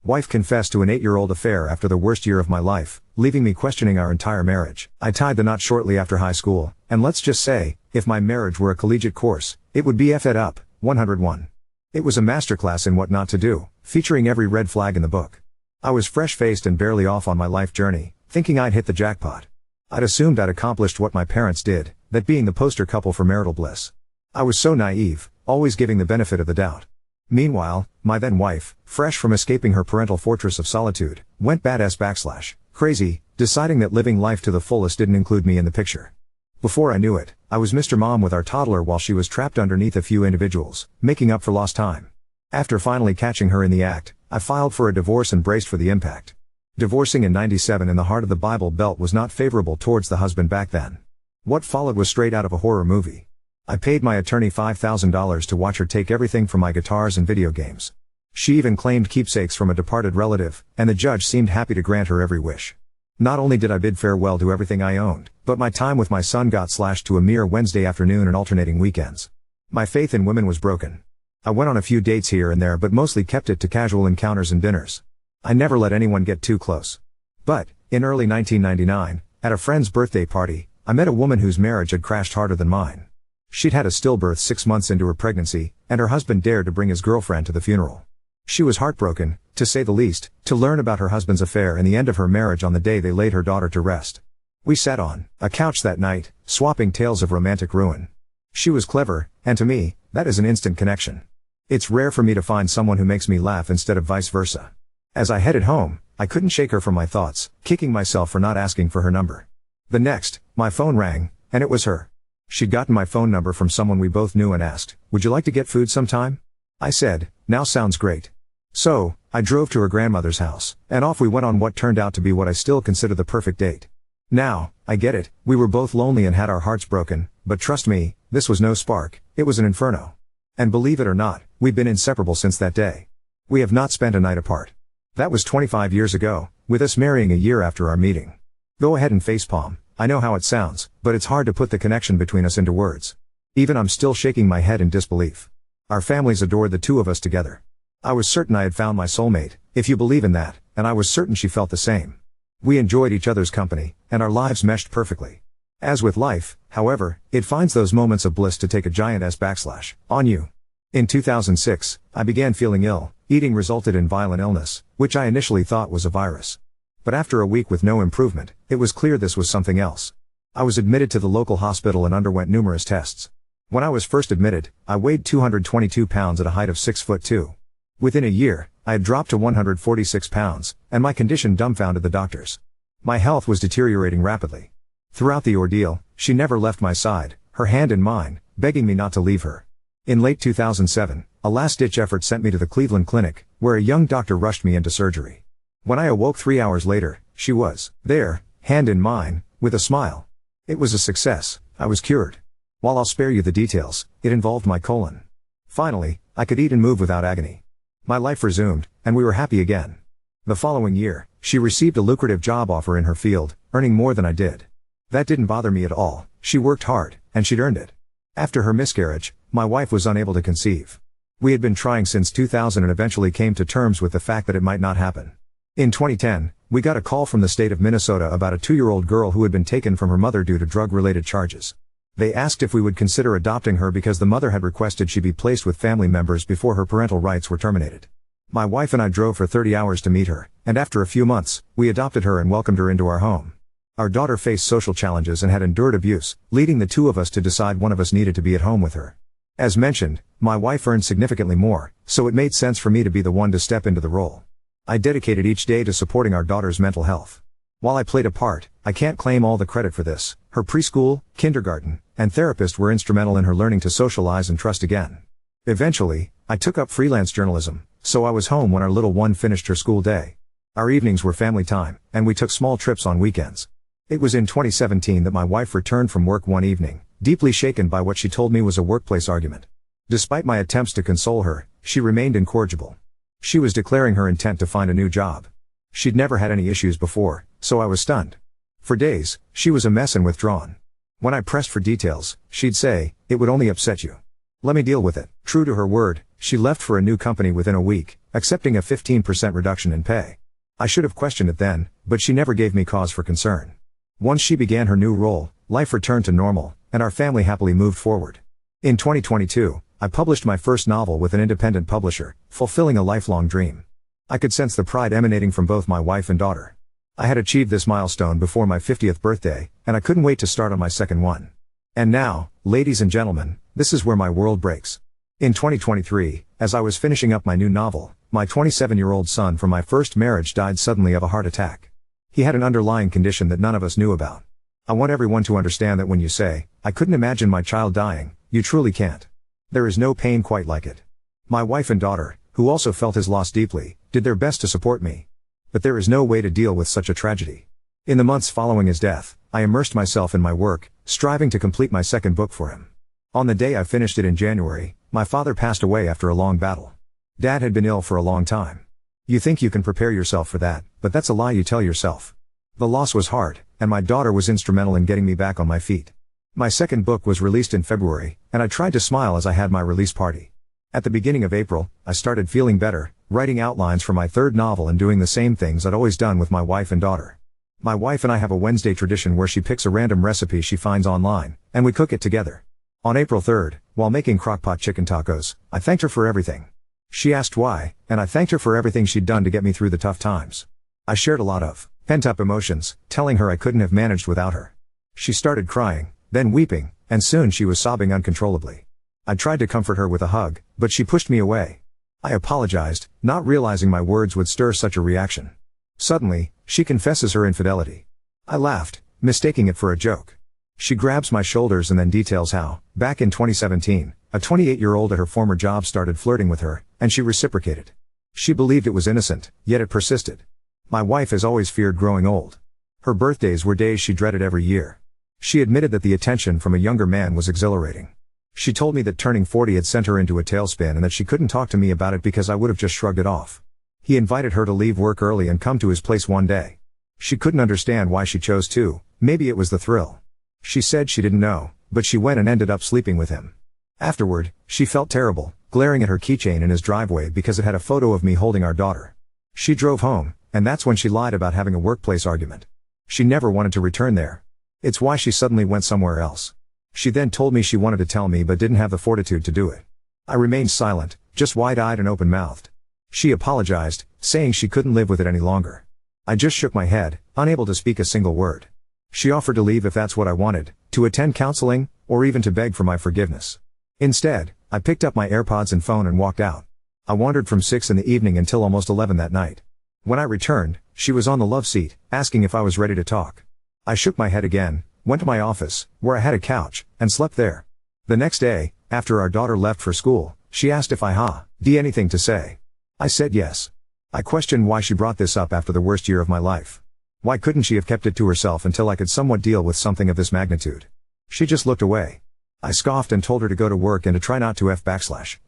Wife confessed to an 8-year-old affair after the worst year of my life, leaving me questioning our entire marriage. I tied the knot shortly after high school, and let's just say, if my marriage were a collegiate course, it would be F-ed up, 101. It was a masterclass in what not to do, featuring every red flag in the book. I was fresh-faced and barely off on my life journey, thinking I'd hit the jackpot. I'd assumed I'd accomplished what my parents did, that being the poster couple for marital bliss. I was so naive, always giving the benefit of the doubt. Meanwhile, my then wife, fresh from escaping her parental fortress of solitude, went crazy, deciding that living life to the fullest didn't include me in the picture. Before I knew it, I was Mr. Mom with our toddler while she was trapped underneath a few individuals, making up for lost time. After finally catching her in the act, I filed for a divorce and braced for the impact. Divorcing in '97 in the heart of the Bible Belt was not favorable towards the husband back then. What followed was straight out of a horror movie. I paid my attorney $5,000 to watch her take everything from my guitars and video games. She even claimed keepsakes from a departed relative, and the judge seemed happy to grant her every wish. Not only did I bid farewell to everything I owned, but my time with my son got slashed to a mere Wednesday afternoon and alternating weekends. My faith in women was broken. I went on a few dates here and there but mostly kept it to casual encounters and dinners. I never let anyone get too close. But, in early 1999, at a friend's birthday party, I met a woman whose marriage had crashed harder than mine. She'd had a stillbirth 6 months into her pregnancy, and her husband dared to bring his girlfriend to the funeral. She was heartbroken, to say the least, to learn about her husband's affair and the end of her marriage on the day they laid her daughter to rest. We sat on a couch that night, swapping tales of romantic ruin. She was clever, and to me, that is an instant connection. It's rare for me to find someone who makes me laugh instead of vice versa. As I headed home, I couldn't shake her from my thoughts, kicking myself for not asking for her number. The next, my phone rang, and it was her. She'd gotten my phone number from someone we both knew and asked, "Would you like to get food sometime?" I said, "Now sounds great." So, I drove to her grandmother's house, and off we went on what turned out to be what I still consider the perfect date. Now, I get it, we were both lonely and had our hearts broken, but trust me, this was no spark, it was an inferno. And believe it or not, we've been inseparable since that day. We have not spent a night apart. That was 25 years ago, with us marrying a year after our meeting. Go ahead and facepalm. I know how it sounds, but it's hard to put the connection between us into words. Even I'm still shaking my head in disbelief. Our families adored the two of us together. I was certain I had found my soulmate, if you believe in that, and I was certain she felt the same. We enjoyed each other's company, and our lives meshed perfectly. As with life, however, it finds those moments of bliss to take a giant / on you. In 2006, I began feeling ill. Eating resulted in violent illness, which I initially thought was a virus. But after a week with no improvement, it was clear this was something else. I was admitted to the local hospital and underwent numerous tests. When I was first admitted, I weighed 222 pounds at a height of 6'2". Within a year, I had dropped to 146 pounds, and my condition dumbfounded the doctors. My health was deteriorating rapidly. Throughout the ordeal, she never left my side, her hand in mine, begging me not to leave her. In late 2007, a last-ditch effort sent me to the Cleveland Clinic, where a young doctor rushed me into surgery. When I awoke 3 hours later, she was there, hand in mine, with a smile. It was a success, I was cured. While I'll spare you the details, it involved my colon. Finally, I could eat and move without agony. My life resumed, and we were happy again. The following year, she received a lucrative job offer in her field, earning more than I did. That didn't bother me at all, she worked hard, and she'd earned it. After her miscarriage, my wife was unable to conceive. We had been trying since 2000 and eventually came to terms with the fact that it might not happen. In 2010, we got a call from the state of Minnesota about a 2-year-old girl who had been taken from her mother due to drug-related charges. They asked if we would consider adopting her because the mother had requested she be placed with family members before her parental rights were terminated. My wife and I drove for 30 hours to meet her, and after a few months, we adopted her and welcomed her into our home. Our daughter faced social challenges and had endured abuse, leading the two of us to decide one of us needed to be at home with her. As mentioned, my wife earned significantly more, so it made sense for me to be the one to step into the role. I dedicated each day to supporting our daughter's mental health. While I played a part, I can't claim all the credit for this. Her preschool, kindergarten, and therapist were instrumental in her learning to socialize and trust again. Eventually, I took up freelance journalism, so I was home when our little one finished her school day. Our evenings were family time, and we took small trips on weekends. It was in 2017 that my wife returned from work one evening, deeply shaken by what she told me was a workplace argument. Despite my attempts to console her, she remained incorrigible. She was declaring her intent to find a new job. She'd never had any issues before, so I was stunned. For days, she was a mess and withdrawn. When I pressed for details, she'd say, "It would only upset you." Let me deal with it. True to her word, she left for a new company within a week, accepting a 15% reduction in pay. I should have questioned it then, but she never gave me cause for concern. Once she began her new role, life returned to normal, and our family happily moved forward. In 2022, I published my first novel with an independent publisher, fulfilling a lifelong dream. I could sense the pride emanating from both my wife and daughter. I had achieved this milestone before my 50th birthday, and I couldn't wait to start on my second one. And now, ladies and gentlemen, this is where my world breaks. In 2023, as I was finishing up my new novel, my 27-year-old son from my first marriage died suddenly of a heart attack. He had an underlying condition that none of us knew about. I want everyone to understand that when you say, "I couldn't imagine my child dying," you truly can't. There is no pain quite like it. My wife and daughter, who also felt his loss deeply, did their best to support me. But there is no way to deal with such a tragedy. In the months following his death, I immersed myself in my work, striving to complete my second book for him. On the day I finished it in January, my father passed away after a long battle. Dad had been ill for a long time. You think you can prepare yourself for that, but that's a lie you tell yourself. The loss was hard, and my daughter was instrumental in getting me back on my feet. My second book was released in February, and I tried to smile as I had my release party. At the beginning of April, I started feeling better, writing outlines for my third novel and doing the same things I'd always done with my wife and daughter. My wife and I have a Wednesday tradition where she picks a random recipe she finds online, and we cook it together. On April 3rd, while making crockpot chicken tacos, I thanked her for everything. She asked why, and I thanked her for everything she'd done to get me through the tough times. I shared a lot of pent-up emotions, telling her I couldn't have managed without her. She started crying, then weeping, and soon she was sobbing uncontrollably. I tried to comfort her with a hug, but she pushed me away. I apologized, not realizing my words would stir such a reaction. Suddenly, she confesses her infidelity. I laughed, mistaking it for a joke. She grabs my shoulders and then details how, back in 2017, a 28-year-old at her former job started flirting with her, and she reciprocated. She believed it was innocent, yet it persisted. My wife has always feared growing old. Her birthdays were days she dreaded every year. She admitted that the attention from a younger man was exhilarating. She told me that turning 40 had sent her into a tailspin and that she couldn't talk to me about it because I would have just shrugged it off. He invited her to leave work early and come to his place one day. She couldn't understand why she chose to, maybe it was the thrill. She said she didn't know, but she went and ended up sleeping with him. Afterward, she felt terrible, glaring at her keychain in his driveway because it had a photo of me holding our daughter. She drove home, and that's when she lied about having a workplace argument. She never wanted to return there. It's why she suddenly went somewhere else. She then told me she wanted to tell me but didn't have the fortitude to do it. I remained silent, just wide-eyed and open-mouthed. She apologized, saying she couldn't live with it any longer. I just shook my head, unable to speak a single word. She offered to leave if that's what I wanted, to attend counseling, or even to beg for my forgiveness. Instead, I picked up my AirPods and phone and walked out. I wandered from 6 in the evening until almost 11 that night. When I returned, she was on the love seat, asking if I was ready to talk. I shook my head again, went to my office, where I had a couch, and slept there. The next day, after our daughter left for school, she asked if I had anything to say. I said yes. I questioned why she brought this up after the worst year of my life. Why couldn't she have kept it to herself until I could somewhat deal with something of this magnitude? She just looked away. I scoffed and told her to go to work and to try not to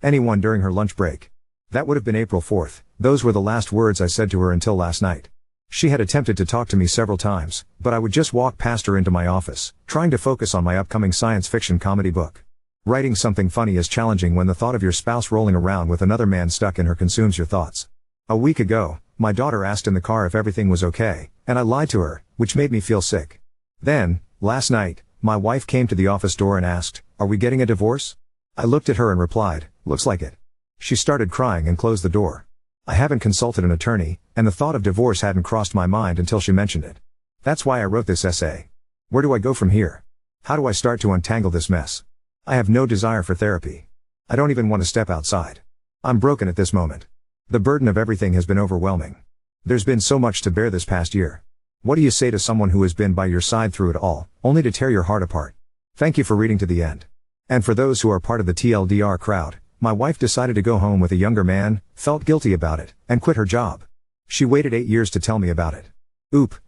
anyone during her lunch break. That would have been April 4th, those were the last words I said to her until last night. She had attempted to talk to me several times, but I would just walk past her into my office, trying to focus on my upcoming science fiction comedy book. Writing something funny is challenging when the thought of your spouse rolling around with another man stuck in her consumes your thoughts. A week ago, my daughter asked in the car if everything was okay, and I lied to her, which made me feel sick. Then, last night, my wife came to the office door and asked, "Are we getting a divorce?" I looked at her and replied, "Looks like it." She started crying and closed the door. I haven't consulted an attorney, and the thought of divorce hadn't crossed my mind until she mentioned it. That's why I wrote this essay. Where do I go from here? How do I start to untangle this mess? I have no desire for therapy. I don't even want to step outside. I'm broken at this moment. The burden of everything has been overwhelming. There's been so much to bear this past year. What do you say to someone who has been by your side through it all, only to tear your heart apart? Thank you for reading to the end. And for those who are part of the TLDR crowd, my wife decided to go home with a younger man, felt guilty about it, and quit her job. She waited 8 years to tell me about it.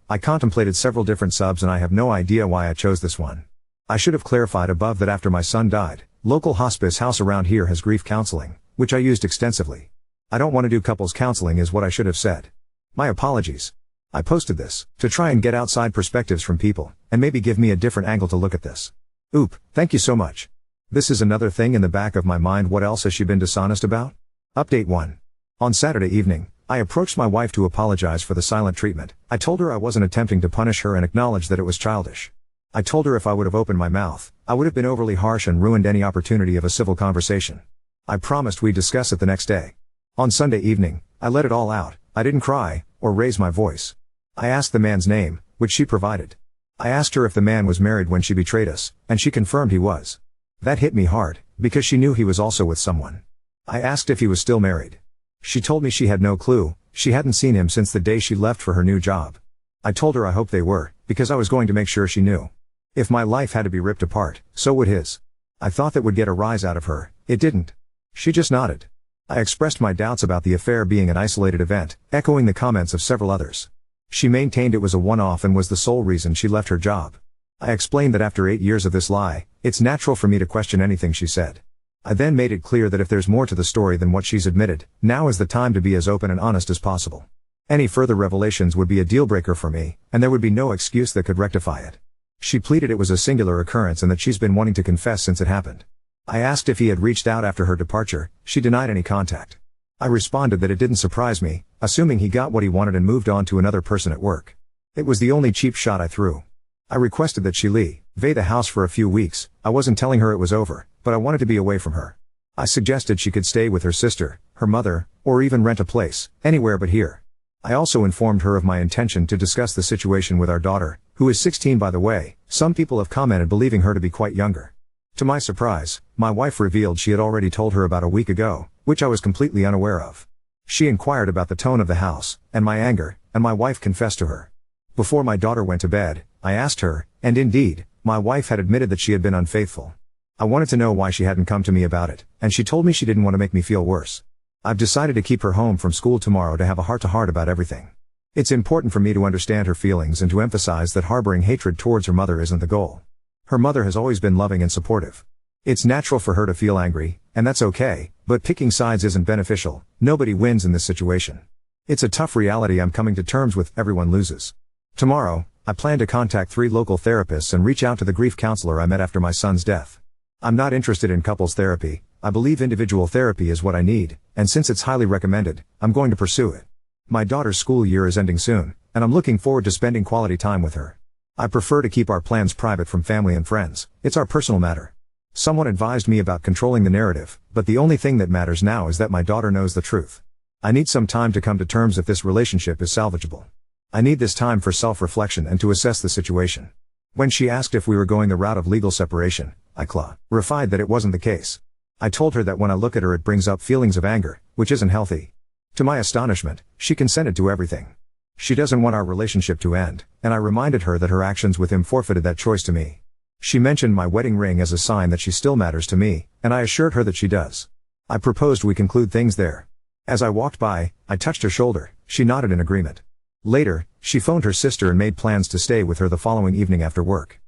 I contemplated several different subs and I have no idea why I chose this one. I should have clarified above that after my son died, local hospice house around here has grief counseling, which I used extensively. I don't want to do couples counseling is what I should have said. My apologies. I posted this, to try and get outside perspectives from people, and maybe give me a different angle to look at this. Thank you so much. This is another thing in the back of my mind. What else has she been dishonest about? Update 1. On Saturday evening, I approached my wife to apologize for the silent treatment. I told her I wasn't attempting to punish her and acknowledged that it was childish. I told her if I would have opened my mouth, I would have been overly harsh and ruined any opportunity of a civil conversation. I promised we'd discuss it the next day. On Sunday evening, I let it all out. I didn't cry, or raise my voice. I asked the man's name, which she provided. I asked her if the man was married when she betrayed us, and she confirmed he was. That hit me hard, because she knew he was also with someone. I asked if he was still married. She told me she had no clue, she hadn't seen him since the day she left for her new job. I told her I hoped they were, because I was going to make sure she knew. If my life had to be ripped apart, so would his. I thought that would get a rise out of her, it didn't. She just nodded. I expressed my doubts about the affair being an isolated event, echoing the comments of several others. She maintained it was a one-off and was the sole reason she left her job. I explained that after 8 years of this lie, it's natural for me to question anything she said. I then made it clear that if there's more to the story than what she's admitted, now is the time to be as open and honest as possible. Any further revelations would be a deal-breaker for me, and there would be no excuse that could rectify it. She pleaded it was a singular occurrence and that she's been wanting to confess since it happened. I asked if he had reached out after her departure. She denied any contact. I responded that it didn't surprise me, assuming he got what he wanted and moved on to another person at work. It was the only cheap shot I threw. I requested that she leave the house for a few weeks. I wasn't telling her it was over, but I wanted to be away from her. I suggested she could stay with her sister, her mother, or even rent a place, anywhere but here. I also informed her of my intention to discuss the situation with our daughter, who is 16 by the way. Some people have commented believing her to be quite younger. To my surprise, my wife revealed she had already told her about a week ago, which I was completely unaware of. She inquired about the tone of the house, and my anger, and my wife confessed to her. Before my daughter went to bed, I asked her, and indeed, my wife had admitted that she had been unfaithful. I wanted to know why she hadn't come to me about it, and she told me she didn't want to make me feel worse. I've decided to keep her home from school tomorrow to have a heart-to-heart about everything. It's important for me to understand her feelings and to emphasize that harboring hatred towards her mother isn't the goal. Her mother has always been loving and supportive. It's natural for her to feel angry, and that's okay, but picking sides isn't beneficial. Nobody wins in this situation. It's a tough reality I'm coming to terms with. Everyone loses. Tomorrow, I plan to contact 3 local therapists and reach out to the grief counselor I met after my son's death. I'm not interested in couples therapy. I believe individual therapy is what I need, and since it's highly recommended, I'm going to pursue it. My daughter's school year is ending soon, and I'm looking forward to spending quality time with her. I prefer to keep our plans private from family and friends. It's our personal matter. Someone advised me about controlling the narrative, but the only thing that matters now is that my daughter knows the truth. I need some time to come to terms if this relationship is salvageable. I need this time for self-reflection and to assess the situation. When she asked if we were going the route of legal separation, I clarified that it wasn't the case. I told her that when I look at her it brings up feelings of anger, which isn't healthy. To my astonishment, she consented to everything. She doesn't want our relationship to end, and I reminded her that her actions with him forfeited that choice to me. She mentioned my wedding ring as a sign that she still matters to me, and I assured her that she does. I proposed we conclude things there. As I walked by, I touched her shoulder. She nodded in agreement. Later, she phoned her sister and made plans to stay with her the following evening after work.